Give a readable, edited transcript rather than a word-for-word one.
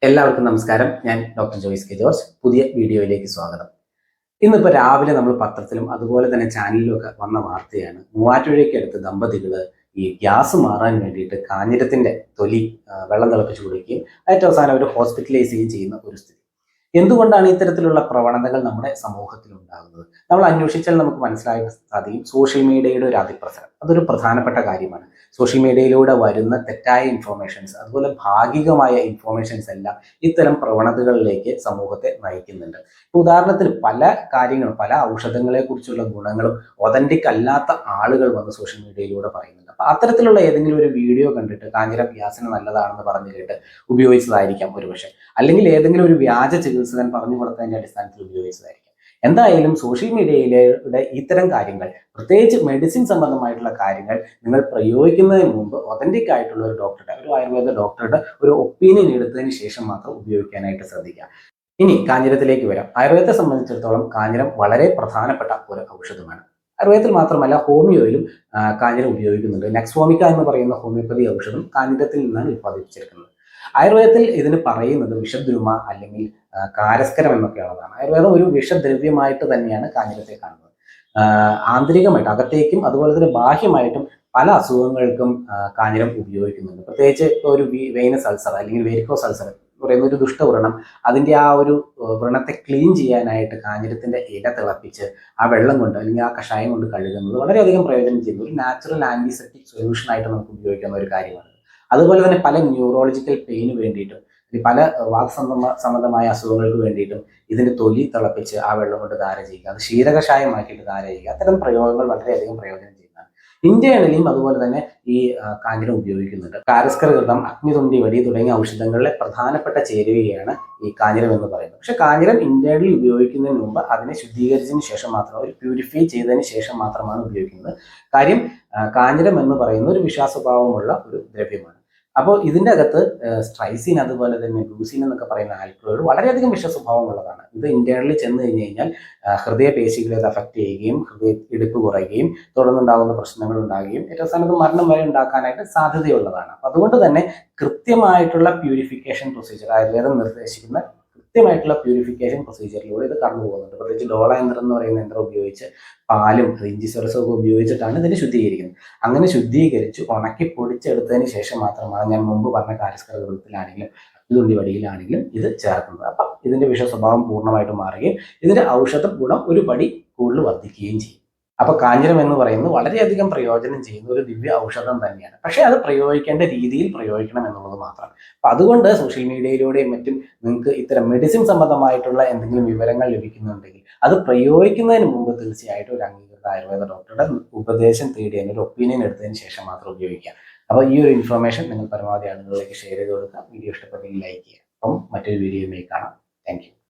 എല്ലാവർക്കും നമസ്കാരം. ഞാൻ ഡോക്ടർ ജോയ്സ് കെ ജോർജ്. പുതിയ വീഡിയോയിലേക്ക് സ്വാഗതം. ഇന്നിപ്പോൾ രാവിലെ നമ്മൾ പത്രത്തിലും അതുപോലെ തന്നെ ചാനലിലും ഒക്കെ വന്ന വാർത്തയാണ്, മൂവാറ്റുപുഴയ്ക്കടുത്ത് ദമ്പതികൾ ഈ ഗ്യാസ് മാറാൻ വേണ്ടിയിട്ട് കാഞ്ഞിരത്തിന്റെ തൊലി വെള്ളം തിളപ്പിച്ച് കുടിക്കുകയും ഏറ്റവും അവസാനം അവർ ഹോസ്പിറ്റലൈസ് ചെയ്യുകയും ചെയ്യുന്ന ഒരു സ്ഥിതി. എന്തുകൊണ്ടാണ് ഇത്തരത്തിലുള്ള പ്രവണതകൾ നമ്മുടെ സമൂഹത്തിൽ ഉണ്ടാകുന്നത്? നമ്മൾ അന്വേഷിച്ചാൽ നമുക്ക് മനസ്സിലാക്കാൻ സാധിക്കും, സോഷ്യൽ മീഡിയയുടെ ഒരു അതിപ്രസരം അതൊരു പ്രധാനപ്പെട്ട കാര്യമാണ്. സോഷ്യൽ മീഡിയയിലൂടെ വരുന്ന തെറ്റായ ഇൻഫോർമേഷൻസ്, അതുപോലെ ഭാഗികമായ ഇൻഫോർമേഷൻസ് എല്ലാം ഇത്തരം പ്രവണതകളിലേക്ക് സമൂഹത്തെ നയിക്കുന്നുണ്ട്. ഉദാഹരണത്തിന് പല കാര്യങ്ങളും, പല ഔഷധങ്ങളെ കുറിച്ചുള്ള ഗുണങ്ങളും ഒതന്റിക് അല്ലാത്ത ആളുകൾ വന്ന് സോഷ്യൽ മീഡിയയിലൂടെ പറയുന്നുണ്ട്. അപ്പൊ അത്തരത്തിലുള്ള ഏതെങ്കിലും ഒരു വീഡിയോ കണ്ടിട്ട് കാഞ്ഞിരം ഗ്യാസിന് നല്ലതാണെന്ന് പറഞ്ഞു കേട്ട് ഉപയോഗിച്ചതായിരിക്കാം ഒരുപക്ഷെ, അല്ലെങ്കിൽ ഏതെങ്കിലും ഒരു വ്യാജ ചികിത്സകൻ പറഞ്ഞു കൊടുത്തതിന്റെ അടിസ്ഥാനത്തിൽ ഉപയോഗിച്ചതായിരിക്കും. എന്തായാലും സോഷ്യൽ മീഡിയയിലൂടെ ഇത്തരം കാര്യങ്ങൾ, പ്രത്യേകിച്ച് മെഡിസിൻ സംബന്ധമായിട്ടുള്ള കാര്യങ്ങൾ നിങ്ങൾ പ്രയോഗിക്കുന്നതിന് മുമ്പ് ഒതന്റിക് ആയിട്ടുള്ള ഒരു ഡോക്ടറുടെ, ഒരു ആയുർവേദ ഡോക്ടറുടെ ഒരു ഒപ്പീനിയൻ എടുത്തതിന് ശേഷം മാത്രം ഉപയോഗിക്കാനായിട്ട് ശ്രദ്ധിക്കുക. ഇനി കാഞ്ഞിരത്തിലേക്ക് വരാം. ആയുർവേദത്തെ സംബന്ധിച്ചിടത്തോളം കാഞ്ഞിരം വളരെ പ്രധാനപ്പെട്ട ഒരു ഔഷധമാണ്. ആയുർവേദത്തിൽ മാത്രമല്ല, ഹോമിയോയിലും കാഞ്ഞിരം ഉപയോഗിക്കുന്നുണ്ട്. നെക്സ്വോമിക്ക എന്ന് പറയുന്ന ഹോമിയോപ്പതി ഔഷധം കാഞ്ഞിരത്തിൽ നിന്നാണ് ഉത്പാദിപ്പിച്ചെടുക്കുന്നത്. ആയുർവേദത്തിൽ ഇതിന് പറയുന്നത് വിഷദ്രുമ അല്ലെങ്കിൽ കാരസ്കരം എന്നൊക്കെയുള്ളതാണ്. ആയുർവേദം ഒരു വിഷദ്രവ്യമായിട്ട് തന്നെയാണ് കാഞ്ഞിരത്തെ കാണുന്നത്. ആന്തരികമായിട്ട് അകത്തേക്കും അതുപോലെ തന്നെ ബാഹ്യമായിട്ടും പല അസുഖങ്ങൾക്കും കാഞ്ഞിരം ഉപയോഗിക്കുന്നുണ്ട്. പ്രത്യേകിച്ച് ഇപ്പോൾ ഒരു വെയിനസ് അൾസർ അല്ലെങ്കിൽ വെരിക്കോസ് അൾസർ എന്ന് പറയുന്ന ഒരു ദുഷ്ടവ്രണം, അതിൻ്റെ ആ ഒരു വ്രണത്തെ ക്ലീൻ ചെയ്യാനായിട്ട് കാഞ്ഞിരത്തിന്റെ ഇല തിളപ്പിച്ച് ആ വെള്ളം കൊണ്ട് അല്ലെങ്കിൽ ആ കഷായം കൊണ്ട് കഴുകുന്നത് വളരെയധികം പ്രയോജനം ചെയ്യുന്ന ഒരു നാച്ചുറൽ ആന്റിസെപ്റ്റിക് സൊല്യൂഷൻ ആയിട്ട് നമുക്ക് ഉപയോഗിക്കുന്ന ഒരു കാര്യമാണ്. അതുപോലെ തന്നെ പല ന്യൂറോളജിക്കൽ പെയിന് വേണ്ടിയിട്ടും പല സംബന്ധമായ അസുഖങ്ങൾക്ക് വേണ്ടിയിട്ടും ഇതിന്റെ തൊലി തിളപ്പിച്ച് ആ വെള്ളം കൊണ്ട് ധാര ചെയ്യുക, അത് ക്ഷീരകഷായമാക്കിയിട്ട് ധാര ചെയ്യുക, അത്തരം പ്രയോഗങ്ങൾ വളരെയധികം പ്രയോജനം ചെയ്യുന്നതാണ്. ഇന്ത്യയിലും അതുപോലെ തന്നെ ഈ കാഞ്ഞിരം ഉപയോഗിക്കുന്നുണ്ട്. കാരസ്കരഘൃതം, അഗ്നിതുണ്ടി വടി തുടങ്ങിയ ഔഷധങ്ങളിലെ പ്രധാനപ്പെട്ട ചേരുവയാണ് ഈ കാഞ്ഞിരം എന്ന് പറയുന്നത്. പക്ഷെ കാഞ്ഞിരം ഇന്ത്യയിൽ ഉപയോഗിക്കുന്നതിന് മുമ്പ് അതിനെ ശുദ്ധീകരിച്ചതിന് ശേഷം മാത്രം, ഒരു പ്യൂരിഫൈ ചെയ്തതിന് ശേഷം മാത്രമാണ് ഉപയോഗിക്കുന്നത്. കാര്യം കാഞ്ഞിരം എന്ന് പറയുന്ന ഒരു വിഷാസ്വഭാവമുള്ള ഒരു ദ്രവ്യമാണ്. അപ്പോൾ ഇതിൻ്റെ അകത്ത് സ്ട്രൈസിൻ അതുപോലെ തന്നെ ഗ്ലൂസിൻ എന്നൊക്കെ പറയുന്ന ആൽക്കലോയിഡ് വളരെയധികം വിഷസ്വഭാവമുള്ളതാണ്. ഇത് ഇന്റേണലിൽ ചെന്ന് കഴിഞ്ഞ് കഴിഞ്ഞാൽ ഹൃദയപേശികളെ അത് അഫക്റ്റ് ചെയ്യുകയും ഹൃദയ ഇടിപ്പ് കുറയുകയും തുടർന്നുണ്ടാകുന്ന പ്രശ്നങ്ങൾ ഉണ്ടാകുകയും ഏറ്റവും അവസാനം മരണം വരെ ഉണ്ടാക്കാനായിട്ട് സാധ്യതയുള്ളതാണ്. അപ്പം അതുകൊണ്ട് തന്നെ കൃത്യമായിട്ടുള്ള പ്യൂരിഫിക്കേഷൻ പ്രൊസീജിയർ, ആയുർവേദം നിർദ്ദേശിക്കുന്ന കൃത്യമായിട്ടുള്ള പ്യൂരിഫിക്കേഷൻ പ്രൊസീജിയറിലൂടെ ഇത് കടന്നു പോകുന്നുണ്ട്. പ്രത്യേകിച്ച് ഡോള യന്ത്രം എന്ന് പറയുന്ന യന്ത്രം ഉപയോഗിച്ച് പാലും ഇഞ്ചി സ്വരസവും ഉപയോഗിച്ചിട്ടാണ് ഇതിനെ ശുദ്ധീകരിക്കുന്നത്. അങ്ങനെ ശുദ്ധീകരിച്ച് ഉണക്കി പൊടിച്ചെടുത്തതിന് ശേഷം മാത്രമാണ് ഞാൻ മുമ്പ് പറഞ്ഞ കാരസ്കര വെള്ളത്തിലാണെങ്കിലും ഇതുണ്ടി വടിയിലാണെങ്കിലും ഇത് ചേർക്കുന്നത്. അപ്പം ഇതിന്റെ വിഷ സ്വഭാവം പൂർണ്ണമായിട്ട് മാറുകയും ഇതിന്റെ ഔഷധ ഗുണം ഒരു പടി കൂടുതൽ വർദ്ധിക്കുകയും ചെയ്യും. അപ്പൊ കാഞ്ഞിരം എന്ന് പറയുന്നത് വളരെയധികം പ്രയോജനം ചെയ്യുന്ന ഒരു ദിവ്യ ഔഷധം തന്നെയാണ്. പക്ഷെ അത് പ്രയോഗിക്കേണ്ട രീതിയിൽ പ്രയോഗിക്കണം എന്നുള്ളത് മാത്രം. അപ്പൊ അതുകൊണ്ട് സോഷ്യൽ മീഡിയയിലൂടെയും മറ്റും നിങ്ങൾക്ക് ഇത്തരം മെഡിസിൻ സംബന്ധമായിട്ടുള്ള എന്തെങ്കിലും വിവരങ്ങൾ ലഭിക്കുന്നുണ്ടെങ്കിൽ അത് പ്രയോഗിക്കുന്നതിന് മുമ്പ് തീർച്ചയായിട്ടും ഒരു അംഗീകൃത ആയുർവേദ ഡോക്ടറുടെ ഉപദേശം തേടി അതിനൊരു ഒപ്പീനിയൻ എടുത്തതിന് ശേഷം മാത്രം ഉപയോഗിക്കുക. അപ്പോൾ ഈ ഒരു ഇൻഫർമേഷൻ നിങ്ങൾ പരമാവധി ആളുകളിലേക്ക് ഷെയർ ചെയ്ത് കൊടുക്കുക. വീഡിയോ ഇഷ്ടപ്പെട്ടെങ്കിൽ ലൈക്ക് ചെയ്യുക. അപ്പം മറ്റൊരു വീഡിയോയിലേക്ക് കാണാം. Thank you.